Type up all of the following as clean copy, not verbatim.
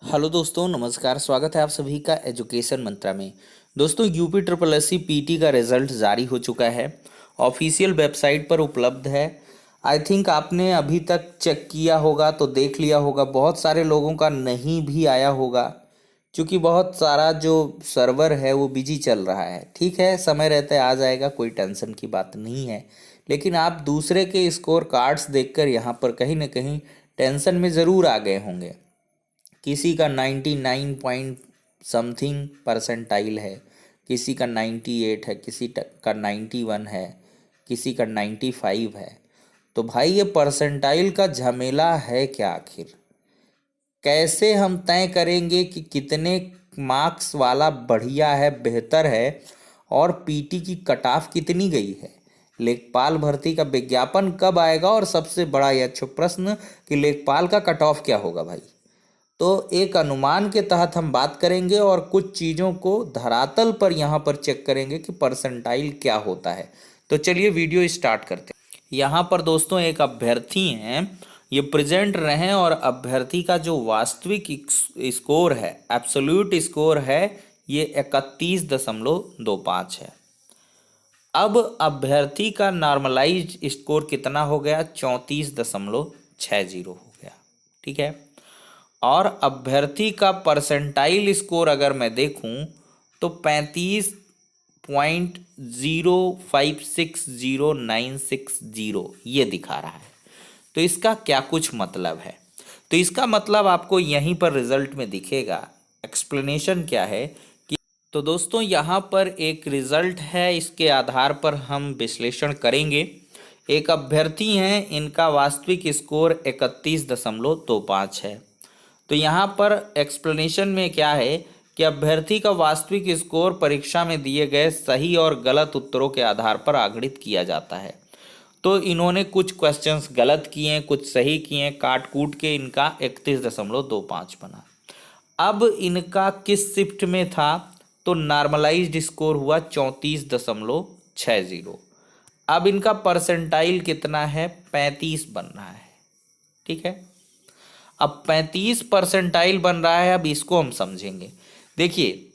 Hello दोस्तों, नमस्कार। स्वागत है आप सभी का एजुकेशन मंत्रा में। दोस्तों, UP triple S C PT का रिजल्ट जारी हो चुका है। ऑफिशियल वेबसाइट पर उपलब्ध है। आई थिंक आपने अभी तक चेक किया होगा तो देख लिया होगा। बहुत सारे लोगों का नहीं भी आया होगा, क्योंकि बहुत सारा जो सर्वर है वो बिजी चल रहा है। ठीक है, समय रहते आ जाएगा, कोई टेंशन की बात नहीं है। लेकिन आप दूसरे के स्कोर कार्ड्स देखकर यहाँ पर कहीं ना कहीं टेंशन में ज़रूर आ गए होंगे। किसी का 99 पॉइंट समथिंग परसेंटाइल है, किसी का 98 है, किसी का 91 है, किसी का 95 है। तो भाई, ये परसेंटाइल का झमेला है क्या आखिर? कैसे हम तय करेंगे कि कितने मार्क्स वाला बढ़िया है, बेहतर है, और पीटी की कट ऑफ कितनी गई है? लेखपाल भर्ती का विज्ञापन कब आएगा? और सबसे बड़ा यह अच्छा प्रश्न कि लेखपाल का कट ऑफ क्या होगा भाई? तो एक अनुमान के तहत हम बात करेंगे और कुछ चीज़ों को धरातल पर यहाँ पर चेक करेंगे कि परसेंटाइल क्या होता है। तो चलिए वीडियो स्टार्ट करते हैं। यहाँ पर दोस्तों एक अभ्यर्थी हैं, ये प्रेजेंट रहे, और अभ्यर्थी का जो वास्तविक स्कोर है, एब्सोल्यूट स्कोर है, ये 31.25 है। अब अभ्यर्थी का नॉर्मलाइज्ड स्कोर कितना हो गया? 34.60 हो गया। ठीक है। और अभ्यर्थी का परसेंटाइल स्कोर अगर मैं देखूं तो 35.0560960 ये दिखा रहा है। तो इसका क्या कुछ मतलब है? तो इसका मतलब आपको यहीं पर रिजल्ट में दिखेगा। एक्सप्लेनेशन क्या है कि तो दोस्तों यहाँ पर एक रिजल्ट है, इसके आधार पर हम विश्लेषण करेंगे। एक अभ्यर्थी हैं, इनका वास्तविक स्कोर 31.25 है। तो यहाँ पर एक्सप्लेनेशन में क्या है कि अभ्यर्थी का वास्तविक स्कोर परीक्षा में दिए गए सही और गलत उत्तरों के आधार पर आगणित किया जाता है। तो इन्होंने कुछ क्वेश्चंस गलत किए, कुछ सही किए, काट कूट के इनका 31.25 बना। अब इनका किस शिफ्ट में था? तो नॉर्मलाइज्ड स्कोर हुआ 34.60। अब इनका परसेंटाइल कितना है? 35 बन रहा है। ठीक है। अब 35 परसेंटाइल बन रहा है, अब इसको हम समझेंगे। देखिए,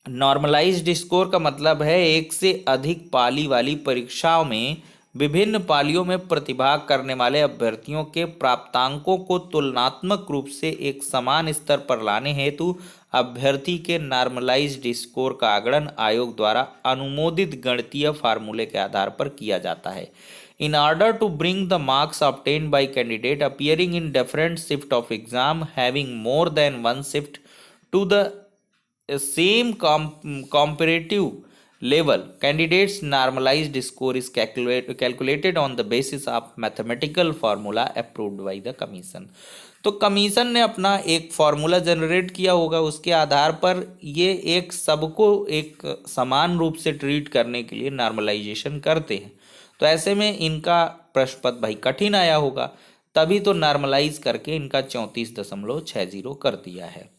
नॉर्मलाइज्ड स्कोर का मतलब है एक से अधिक पाली वाली परीक्षाओं में विभिन्न पालियों में प्रतिभाग करने वाले अभ्यर्थियों के प्राप्तांकों को तुलनात्मक रूप से एक समान स्तर पर लाने हेतु अभ्यर्थी के नॉर्मलाइज्ड स्कोर का आगणन आयोग द्वारा अनुमोदित गणितीय फार्मूले के आधार पर किया जाता है। In order to bring the marks obtained by candidate appearing in different shift of exam having more than one shift to the same comparative level, candidates normalized score is calculated on the basis of mathematical formula approved by the commission। तो commission ने अपना एक formula generate किया होगा, उसके आधार पर ये एक सबको एक समान रूप से ट्रीट करने के लिए नॉर्मलाइजेशन करते हैं। तो ऐसे में इनका प्रश्न पत्र भाई कठिन आया होगा, तभी तो नॉर्मलाइज करके इनका 34.60 कर दिया है।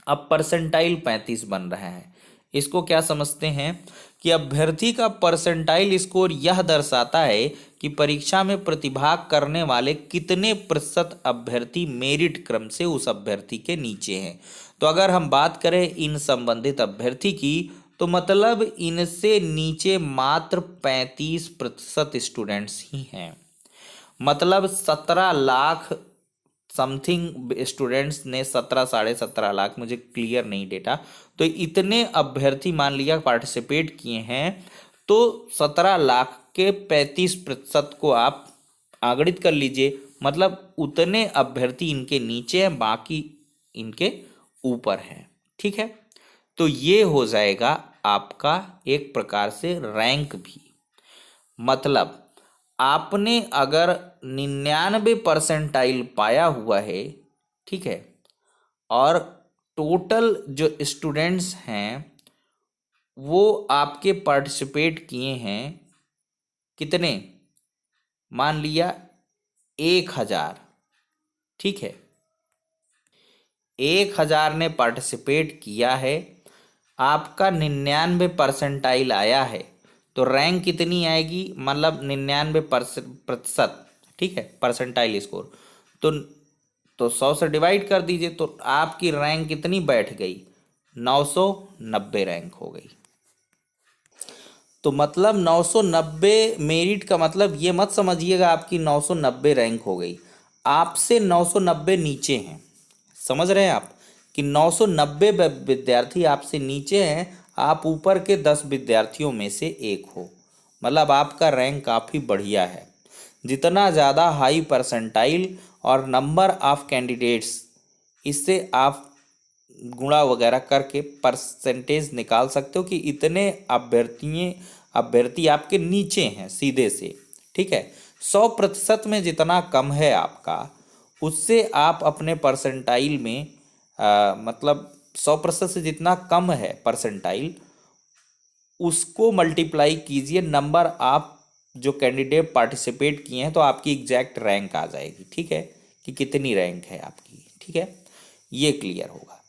अब परसेंटाइल 35 बन रहा है। इसको क्या समझते हैं कि अभ्यर्थी का परसेंटाइल स्कोर यह दर्शाता है कि परीक्षा में प्रतिभाग करने वाले कितने प्रतिशत अभ्यर्थी मेरिट क्रम से उस अभ्यर्थी के नीचे हैं। तो अगर हम बात करें इन संबंधित अभ्यर्थी की, तो मतलब इनसे नीचे मात्र 35% स्टूडेंट्स ही हैं। मतलब 17 लाख समथिंग स्टूडेंट्स ने 17 साढ़े 17 लाख, मुझे क्लियर नहीं डेटा, तो इतने अभ्यर्थी मान लिया पार्टिसिपेट किए हैं। तो 17 लाख के 35% को आप आगणित कर लीजिए। मतलब उतने अभ्यर्थी इनके नीचे हैं, बाकी इनके ऊपर हैं। ठीक है। तो ये हो जाएगा आपका एक प्रकार से रैंक भी। मतलब आपने अगर 99 परसेंटाइल पाया हुआ है, ठीक है, और टोटल जो स्टूडेंट्स हैं वो आपके पार्टिसिपेट किए हैं कितने? मान लिया 1000। ठीक है, 1000 ने पार्टिसिपेट किया है, आपका 99 परसेंटाइल आया है, तो रैंक कितनी आएगी? मतलब 99% प्रतिशत। ठीक है, परसेंटाइल स्कोर। तो तो 100 से डिवाइड कर दीजिए, तो आपकी रैंक कितनी बैठ गई, 990 रैंक हो गई। तो मतलब 990 मेरिट का मतलब ये मत समझिएगा आपकी 990 रैंक हो गई, आपसे 990 नीचे हैं। समझ रहे हैं आप कि 990 विद्यार्थी आपसे नीचे हैं, आप ऊपर के 10 विद्यार्थियों में से एक हो। मतलब आपका रैंक काफ़ी बढ़िया है। जितना ज़्यादा हाई परसेंटाइल और नंबर ऑफ कैंडिडेट्स, इससे आप गुणा वगैरह करके परसेंटेज निकाल सकते हो कि इतने अभ्यर्थी आपके नीचे हैं सीधे से। ठीक है, 100% में जितना कम है आपका, उससे आप अपने परसेंटाइल में मतलब 100% से जितना कम है परसेंटाइल, उसको मल्टीप्लाई कीजिए नंबर आप जो कैंडिडेट पार्टिसिपेट किए हैं, तो आपकी एग्जैक्ट रैंक आ जाएगी। ठीक है, कि कितनी रैंक है आपकी। ठीक है, ये क्लियर होगा।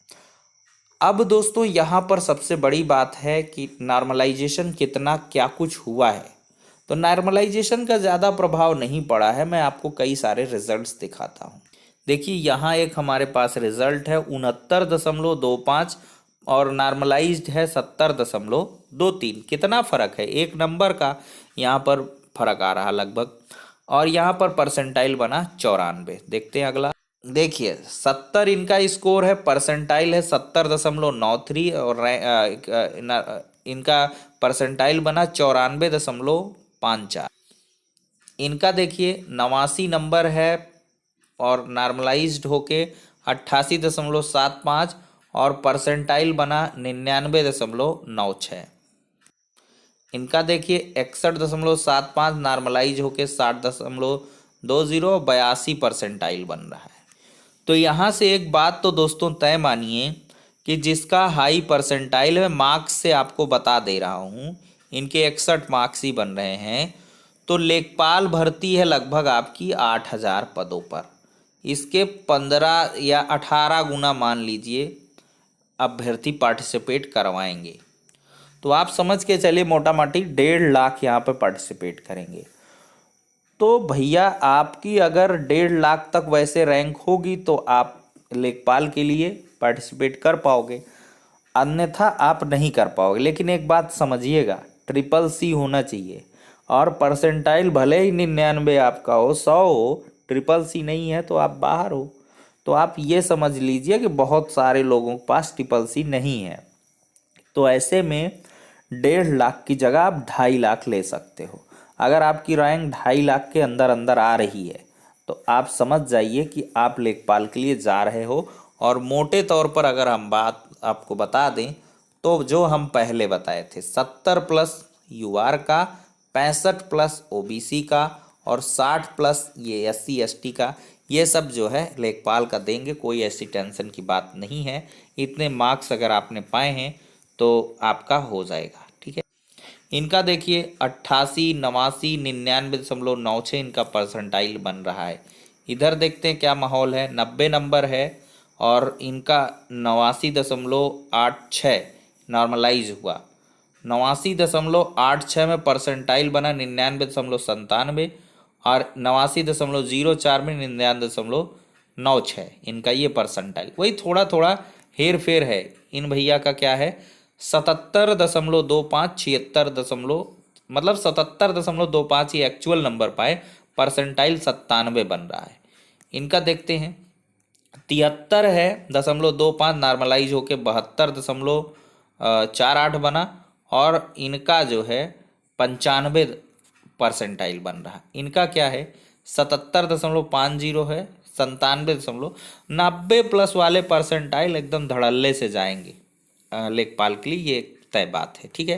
अब दोस्तों यहाँ पर सबसे बड़ी बात है कि नॉर्मलाइजेशन कितना क्या कुछ हुआ है। तो नॉर्मलाइजेशन का ज़्यादा प्रभाव नहीं पड़ा है, मैं आपको कई सारे रिजल्ट्स दिखाता हूँ। देखिए यहाँ एक हमारे पास रिजल्ट है 69.25 और नॉर्मलाइज्ड है 70.23। कितना फ़र्क है, एक नंबर का यहाँ पर फर्क आ रहा लगभग। और यहाँ पर परसेंटाइल बना 94। देखते हैं अगला। देखिए 70 इनका स्कोर है, परसेंटाइल है 70.93 और इनका परसेंटाइल बना 94.54। इनका देखिए 89 नंबर है और नॉर्मलाइज्ड होके 88.75 और परसेंटाइल बना 99.96। इनका देखिए 61.75 नॉर्मलाइज होके 60.20 82 परसेंटाइल बन रहा है। तो यहाँ से एक बात तो दोस्तों तय मानिए कि जिसका हाई परसेंटाइल है, मार्क्स से आपको बता दे रहा हूँ, इनके 61 मार्क्स ही बन रहे हैं। तो लेखपाल भर्ती है लगभग आपकी 8000 पदों पर, इसके 15 या 18 गुना मान लीजिए अभ्यर्थी पार्टिसिपेट करवाएंगे। तो आप समझ के चलिए मोटा मोटी 1.5 लाख यहाँ पर पार्टिसिपेट करेंगे। तो भैया आपकी अगर 1.5 लाख तक वैसे रैंक होगी तो आप लेखपाल के लिए पार्टिसिपेट कर पाओगे, अन्यथा आप नहीं कर पाओगे। लेकिन एक बात समझिएगा, CCC होना चाहिए और परसेंटाइल भले ही 99 आपका हो, 100 हो, CCC नहीं है तो आप बाहर हो। तो आप ये समझ लीजिए कि बहुत सारे लोगों के पास CCC नहीं है। तो ऐसे में 1.5 लाख की जगह आप 2.5 लाख ले सकते हो। अगर आपकी रैंक 2.5 लाख के अंदर अंदर आ रही है तो आप समझ जाइए कि आप लेखपाल के लिए जा रहे हो। और मोटे तौर पर अगर हम बात आपको बता दें तो जो हम पहले बताए थे 70+ UR का, 65+ OBC का और 60+ ये SC ST का, ये सब जो है लेखपाल का देंगे। कोई ऐसी टेंशन की बात नहीं है। इतने मार्क्स अगर आपने पाए हैं तो आपका हो जाएगा। ठीक है, इनका देखिए 88 89 99.96 इनका परसेंटाइल बन रहा है। इधर देखते हैं क्या माहौल है। 90 नंबर है और इनका 89.86 नॉर्मलाइज हुआ। 89.86 में परसेंटाइल बना 99.97 और 89.04 में 99.96 इनका ये परसेंटाइल। वही थोड़ा थोड़ा हेर फेर है। इन भैया का क्या है 77.25 76 मतलब 77.25 ही एक्चुअल नंबर पाए, परसेंटाइल 97 बन रहा है। इनका देखते हैं 73 है 0.25 नॉर्मलाइज होके 72.48 बना और इनका जो है 95 परसेंटाइल बन रहा। इनका क्या है 77.50 है 97.90+ वाले परसेंटाइल एकदम धड़ल्ले से जाएंगे लेखपाल के लिए, ये तय बात है। ठीक है,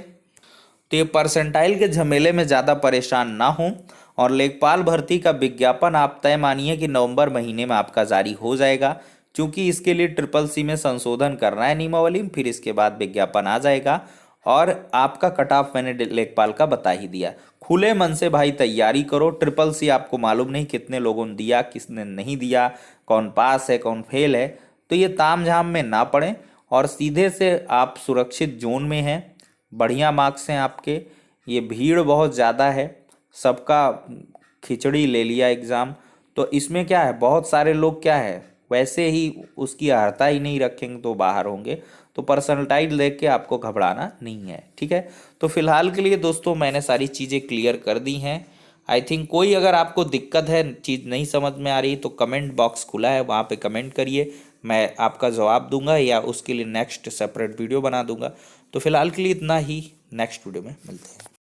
तो ये परसेंटाइल के झमेले में ज़्यादा परेशान ना हो। और लेखपाल भर्ती का विज्ञापन आप तय मानिए कि नवंबर महीने में आपका जारी हो जाएगा, क्योंकि इसके लिए CCC में संशोधन करना है नियमावली में, फिर इसके बाद विज्ञापन आ जाएगा। और आपका कट ऑफ मैंने लेखपाल का बता ही दिया। खुले मन से भाई तैयारी करो। CCC आपको मालूम नहीं कितने लोगों ने दिया किसने नहीं दिया, कौन पास है कौन फेल है, तो ये ताम झाम में ना पड़ें और सीधे से आप सुरक्षित जोन में हैं। बढ़िया मार्क्स हैं आपके। ये भीड़ बहुत ज़्यादा है, सबका खिचड़ी ले लिया एग्ज़ाम। तो इसमें क्या है बहुत सारे लोग क्या है वैसे ही उसकी अर्हता ही नहीं रखेंगे तो बाहर होंगे। तो परसेंटाइल देख के आपको घबराना नहीं है, ठीक है। तो फिलहाल के लिए दोस्तों मैंने सारी चीज़ें क्लियर कर दी हैं। आई थिंक कोई अगर आपको दिक्कत है, चीज़ नहीं समझ में आ रही, तो कमेंट बॉक्स खुला है, वहाँ पे कमेंट करिए, मैं आपका जवाब दूंगा या उसके लिए नेक्स्ट सेपरेट वीडियो बना दूंगा। तो फिलहाल के लिए इतना ही, नेक्स्ट वीडियो में मिलते हैं।